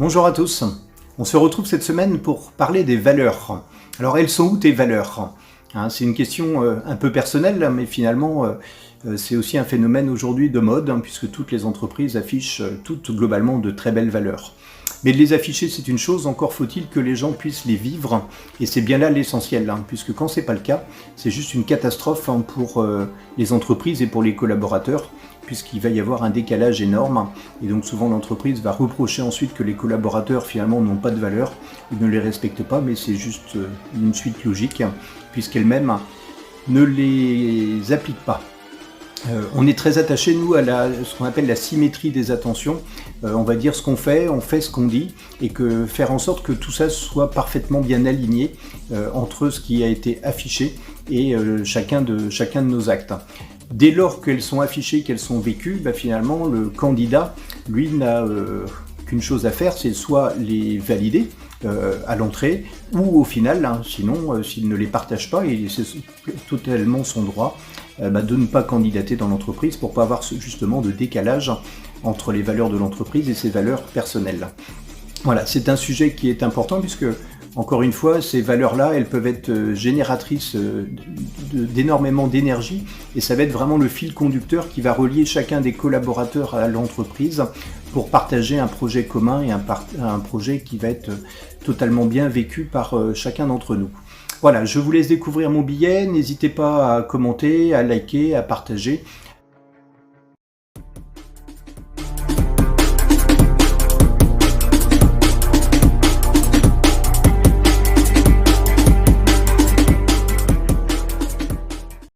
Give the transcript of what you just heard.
Bonjour à tous, on se retrouve cette semaine pour parler des valeurs. Alors elles sont où tes valeurs? C'est une question un peu personnelle, mais finalement c'est aussi un phénomène aujourd'hui de mode, puisque toutes les entreprises affichent toutes globalement de très belles valeurs. Mais de les afficher c'est une chose, encore faut-il que les gens puissent les vivre, et c'est bien là l'essentiel, puisque quand c'est pas le cas, c'est juste une catastrophe pour les entreprises et pour les collaborateurs, puisqu'il va y avoir un décalage énorme, et donc souvent l'entreprise va reprocher ensuite que les collaborateurs finalement n'ont pas de valeur, ils ne les respectent pas, mais c'est juste une suite logique, puisqu'elle-même ne les applique pas. On est très attaché, nous, à ce qu'on appelle la symétrie des attentions. On va dire ce qu'on fait, on fait ce qu'on dit, et que faire en sorte que tout ça soit parfaitement bien aligné entre ce qui a été affiché et chacun de nos actes. Dès lors qu'elles sont affichées, qu'elles sont vécues, finalement, le candidat, lui, n'a qu'une chose à faire, c'est soit les valider à l'entrée, ou au final, sinon, s'il ne les partage pas, et c'est totalement son droit, de ne pas candidater dans l'entreprise pour pas avoir justement de décalage entre les valeurs de l'entreprise et ses valeurs personnelles. Voilà, c'est un sujet qui est important puisque, encore une fois, ces valeurs-là, elles peuvent être génératrices d'énormément d'énergie et ça va être vraiment le fil conducteur qui va relier chacun des collaborateurs à l'entreprise pour partager un projet commun et un projet qui va être totalement bien vécu par chacun d'entre nous. Voilà, je vous laisse découvrir mon billet, n'hésitez pas à commenter, à liker, à partager.